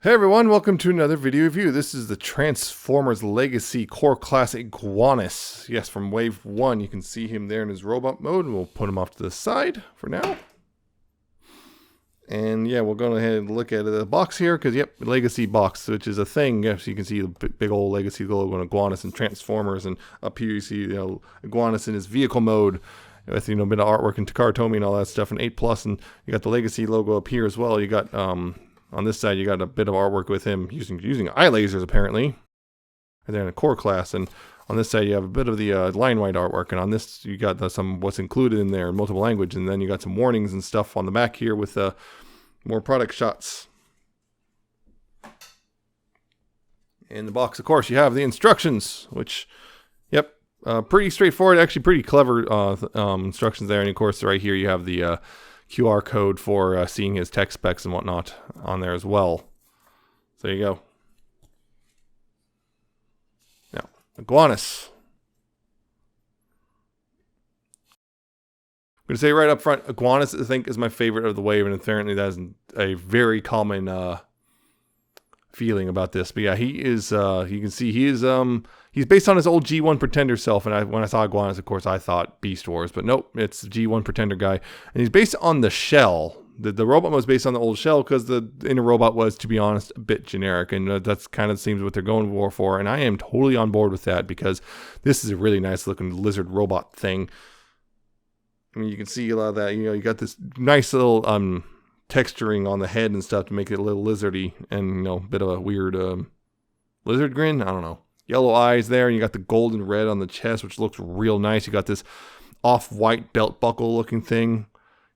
Hey everyone, welcome to another video review. This is the Transformers Legacy Core Class Iguanus. Yes, from Wave 1, you can see him there in his robot mode, and we'll put him off to the side for now. And yeah, we'll go ahead and look at the box here, because yep, Legacy box, which is a thing. Yes, you can see the big old Legacy logo on Iguanus and Transformers, and up here you see Iguanus in his vehicle mode, with a bit of artwork and Takara and all that stuff, and 8+, and you got the Legacy logo up here as well. You got on this side, you got a bit of artwork with him using eye lasers, apparently. And then a core class. And on this side, you have a bit of the line-wide artwork. And on this, you got some what's included in there in multiple language. And then you got some warnings and stuff on the back here with more product shots. In the box, of course, you have the instructions, which, yep, pretty straightforward. Actually, pretty clever instructions there. And, of course, right here, you have the QR code for seeing his tech specs and whatnot on there as well. So there you go. Now, Iguanus. I'm going to say right up front, Iguanus I think is my favorite of the wave, and apparently that is a very common feeling about this. But yeah, he is, you can see he is, he's based on his old G1 Pretender self, and when I saw Iguanus, of course, I thought Beast Wars, but nope, it's the G1 Pretender guy, and he's based on the shell. The robot was based on the old shell, because the inner robot was, to be honest, a bit generic, and that's kind of seems what they're going for, and I am totally on board with that, because this is a really nice looking lizard robot thing. I mean, you can see a lot of that, you got this nice little, texturing on the head and stuff to make it a little lizardy, and a bit of a weird lizard grin. I don't know. Yellow eyes there, and you got the gold and red on the chest, which looks real nice. You got this off-white belt buckle looking thing.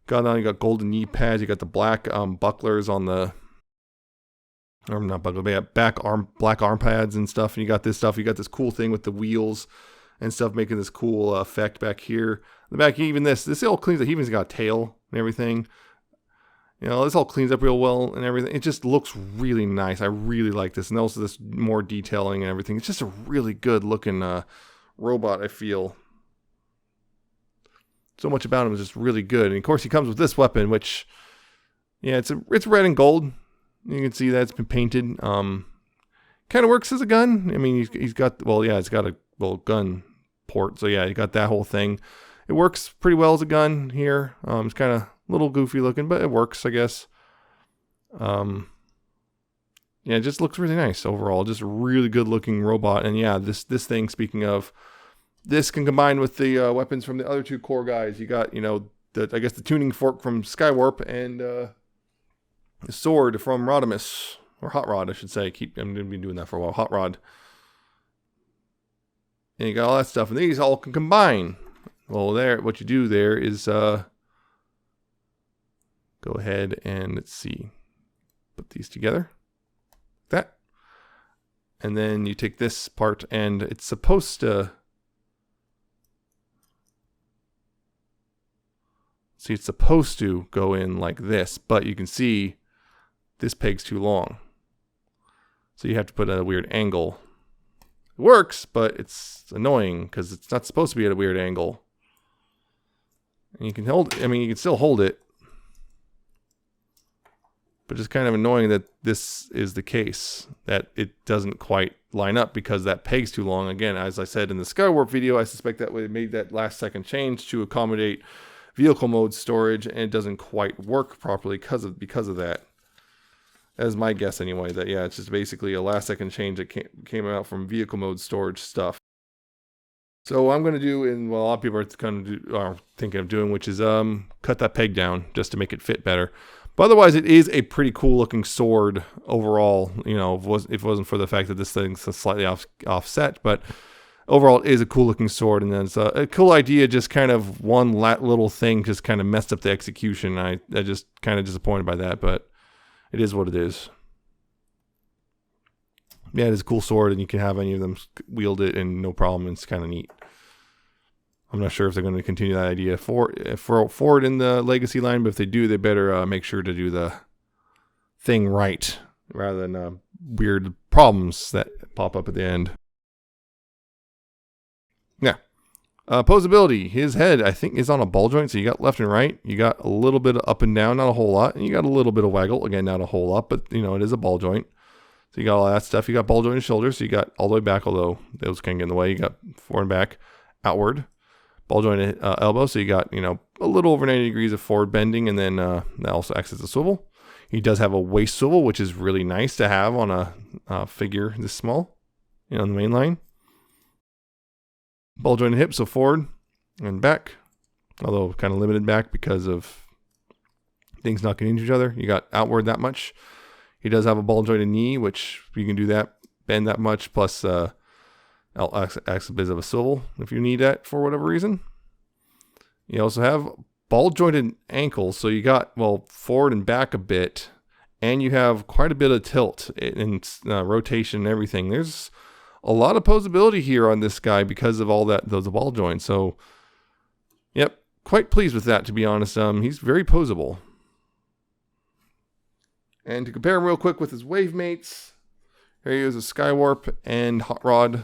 You got golden knee pads. You got the black bucklers on the, or not buckle, but yeah, black arm pads and stuff. And you got this stuff. You got this cool thing with the wheels and stuff, making this cool effect back here. The back, even this all cleans up. He even's got a tail and everything. This all cleans up real well and everything. It just looks really nice. I really like this. And also this more detailing and everything. It's just a really good looking robot, I feel. So much about him is just really good. And of course he comes with this weapon, which, yeah, it's red and gold. You can see that it's been painted. Kind of works as a gun. I mean, he's got, well, yeah, it's got a gun port. So yeah, you got that whole thing. It works pretty well as a gun here. It's kind of a little goofy looking, but it works, I guess. Yeah, it just looks really nice overall. Just a really good looking robot. And yeah, this thing, speaking of, this can combine with the weapons from the other two core guys. You got, I guess the tuning fork from Skywarp and the sword from Rodimus, or Hot Rod, I should say. I'm going to be doing that for a while. Hot Rod. And you got all that stuff, and these all can combine. Well, what you do there is go ahead and let's see, put these together like that, and then you take this part, and it's supposed to it's supposed to go in like this, but you can see this peg's too long, so you have to put a weird angle. It works, but it's annoying because it's not supposed to be at a weird angle. And you can hold, I mean, you can still hold it, but it's kind of annoying that this is the case, that it doesn't quite line up because that peg's too long. Again, as I said in the Skywarp video, I suspect that they made that last second change to accommodate vehicle mode storage, and it doesn't quite work properly because of that. That's my guess anyway, that yeah, it's just basically a last second change that came out from vehicle mode storage stuff. So what I'm going to do, and well, a lot of people are thinking of doing, which is cut that peg down just to make it fit better. But otherwise, it is a pretty cool looking sword overall. If it wasn't for the fact that this thing's slightly offset, but overall, it is a cool looking sword. And then it's a cool idea. Just kind of one little thing just kind of messed up the execution. I just kind of disappointed by that, but it is what it is. Yeah, it is a cool sword, and you can have any of them wield it, and no problem. It's kind of neat. I'm not sure if they're going to continue that idea forward in the Legacy line, but if they do, they better make sure to do the thing right, rather than weird problems that pop up at the end. Yeah. Poseability. His head, I think, is on a ball joint. So you got left and right. You got a little bit of up and down, not a whole lot. And you got a little bit of waggle. Again, not a whole lot, but you know, it is a ball joint. So you got all that stuff. You got ball jointed shoulders. So you got all the way back, although those can get in the way. You got forward and back, outward. Ball jointed elbow. So you got, you know, a little over 90 degrees of forward bending. And then that also acts as a swivel. He does have a waist swivel, which is really nice to have on a figure this small, you know, on the main line. Ball jointed hips, so forward and back, although kind of limited back because of things not getting into each other. You got outward that much. He does have a ball jointed knee, which you can do that, bend that much, plus acts a bit of a swivel if you need that for whatever reason. You also have ball jointed ankles, so you got, well, forward and back a bit, and you have quite a bit of tilt and rotation and everything. There's a lot of posability here on this guy because of all those ball joints. So, yep, quite pleased with that, to be honest. He's very posable. And to compare him real quick with his wave mates, here he is, a Skywarp and Hot Rod.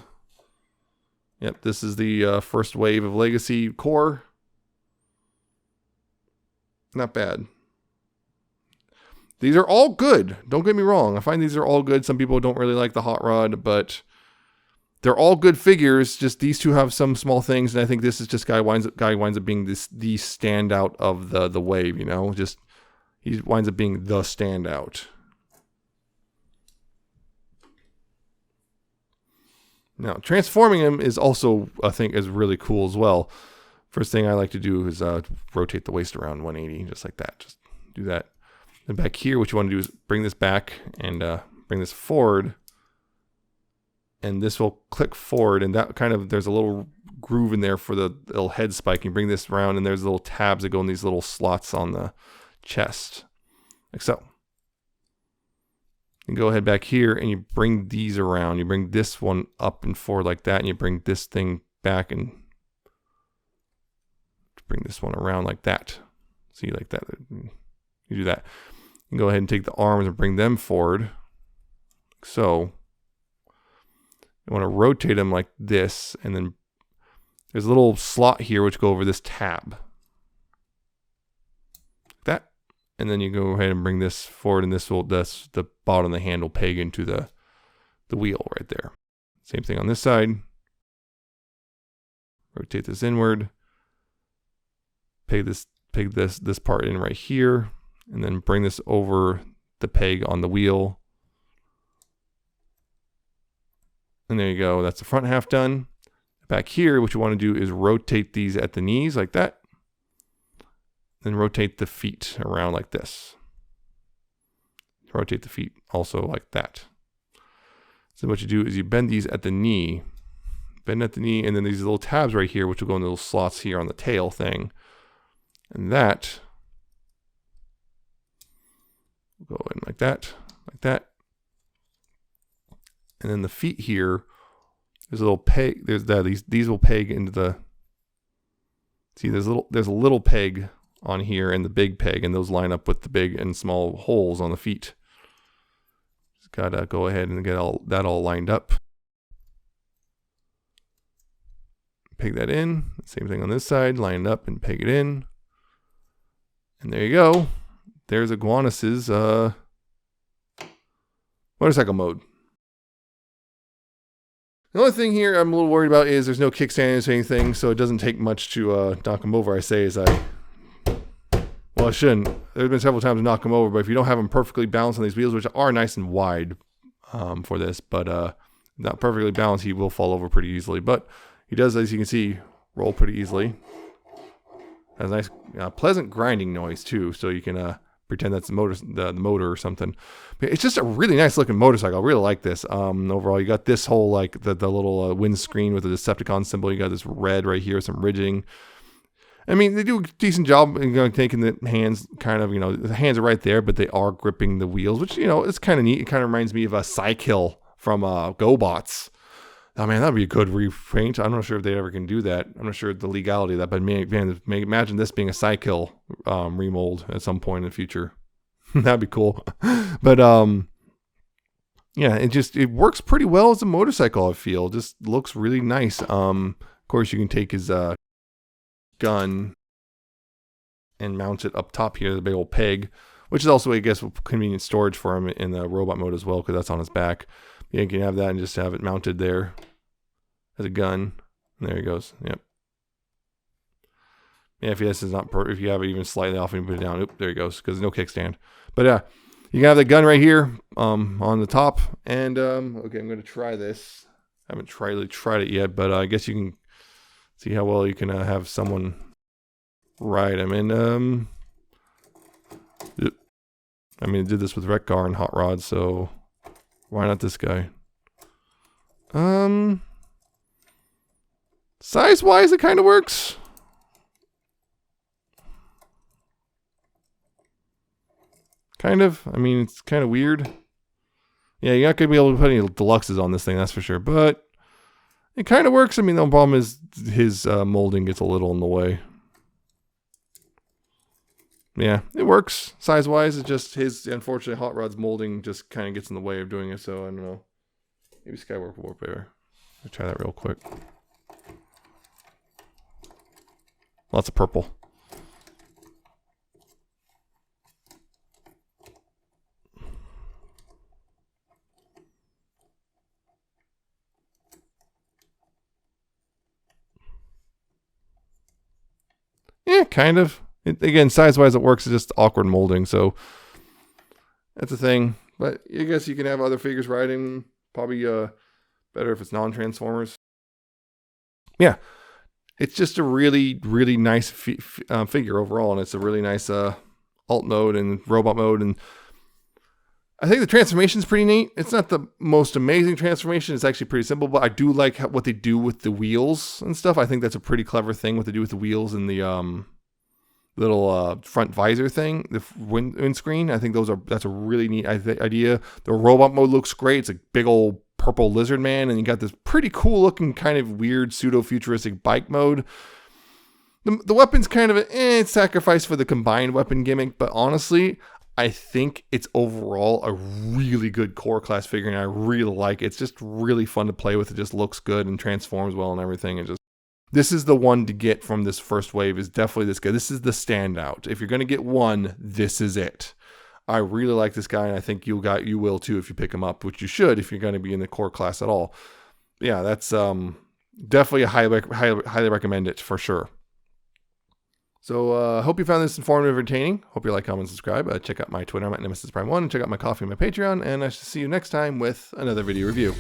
Yep, this is the first wave of Legacy core. Not bad. These are all good. Don't get me wrong. I find these are all good. Some people don't really like the Hot Rod, but they're all good figures. Just these two have some small things, and I think this is just guy winds up being the standout of the wave. You know, just he winds up being the standout. Now, transforming him is also, I think, is really cool as well. First thing I like to do is rotate the waist around 180, just like that. Just do that. Then back here, what you want to do is bring this back and bring this forward. And this will click forward, and that kind of, there's a little groove in there for the little head spike. You bring this around, and there's little tabs that go in these little slots on the chest, like so. You go ahead back here, and you bring these around. You bring this one up and forward like that, and you bring this thing back and bring this one around like that. See, like that. You do that. You go ahead and take the arms and bring them forward, like so. You want to rotate them like this, and then there's a little slot here which go over this tab. Like that. And then you go ahead and bring this forward, and that's the bottom of the handle peg into the wheel right there. Same thing on this side. Rotate this inward. Peg this part in right here, and then bring this over the peg on the wheel. And there you go. That's the front half done. Back here, what you want to do is rotate these at the knees like that. Then rotate the feet around like this. Rotate the feet also like that. So what you do is you bend these at the knee. Bend at the knee, and then these little tabs right here, which will go in the little slots here on the tail thing. And that will go in like that, like that. And then the feet here, there's a little peg. There's that. These will peg into the. See, there's a little peg on here and the big peg, and those line up with the big and small holes on the feet. Just gotta go ahead and get that all lined up. Peg that in. Same thing on this side. Line it up and peg it in. And there you go. There's Iguanus's motorcycle mode. The only thing here I'm a little worried about is there's no kickstand or anything, so it doesn't take much to knock him over. I shouldn't. There's been several times to knock him over, but if you don't have him perfectly balanced on these wheels, which are nice and wide for this, but not perfectly balanced, he will fall over pretty easily. But he does, as you can see, roll pretty easily. Has a nice, pleasant grinding noise too, so you can pretend that's the motor or something. But it's just a really nice looking motorcycle. I really like this. Overall, you got this whole like the little windscreen with the Decepticon symbol. You got this red right here, some ridging. I mean, they do a decent job in taking the hands kind of, the hands are right there, but they are gripping the wheels, which, it's kind of neat. It kind of reminds me of a Cykill from GoBots. Oh man, that'd be a good repaint. I'm not sure if they ever can do that. I'm not sure the legality of that, but man, imagine this being a Cykill remold at some point in the future. That'd be cool. But yeah, it works pretty well as a motorcycle. I feel just looks really nice. course, you can take his gun and mount it up top here, the big old peg, which is also, I guess, convenient storage for him in the robot mode as well, because that's on his back. Yeah, you can have that and just have it mounted there as a gun. And there he goes. Yep. Yeah, if this is not, if you have it even slightly off and you put it down, oop, there he goes, because there's no kickstand. But yeah, you can have the gun right here on the top. And okay, I'm going to try this. I haven't really tried it yet, but I guess you can see how well you can have someone ride him. And I mean, I did this with Wreck Car and Hot Rod, so why not this guy? Size-wise, it kind of works. Kind of. I mean, it's kind of weird. Yeah, you're not going to be able to put any deluxes on this thing, that's for sure. But it kind of works. I mean, the problem is his molding gets a little in the way. Yeah, it works. Size-wise, it's just his, unfortunately, Hot Rod's molding just kind of gets in the way of doing it. So, I don't know. Maybe Skywalker Warfare. I'll try that real quick. Lots of purple. Yeah, kind of. Again, size-wise, it works. It's just awkward molding, so that's a thing. But I guess you can have other figures riding. Probably better if it's non-Transformers. Yeah, it's just a really, really nice figure overall, and it's a really nice alt mode and robot mode. And I think the transformation's pretty neat. It's not the most amazing transformation. It's actually pretty simple, but I do like what they do with the wheels and stuff. I think that's a pretty clever thing, what they do with the wheels and the little front visor thing, the windscreen. I think that's a really neat idea. The robot mode looks great. It's a big old purple lizard man, and you got this pretty cool looking kind of weird pseudo-futuristic bike mode. The weapon's kind of a sacrifice for the combined weapon gimmick, but honestly, I think it's overall a really good core class figure, and I really like it. It's just really fun to play with. It just looks good and transforms well and everything. This is the one to get from this first wave, is definitely this guy. This is the standout. If you're going to get one, this is it. I really like this guy, and I think you will too if you pick him up, which you should if you're going to be in the core class at all. Yeah, that's definitely highly recommend it for sure. So hope you found this informative and entertaining. Hope you like, comment, subscribe. Check out my Twitter. I'm at Nemesis Prime 1, and check out my coffee and my Patreon. And I shall see you next time with another video review.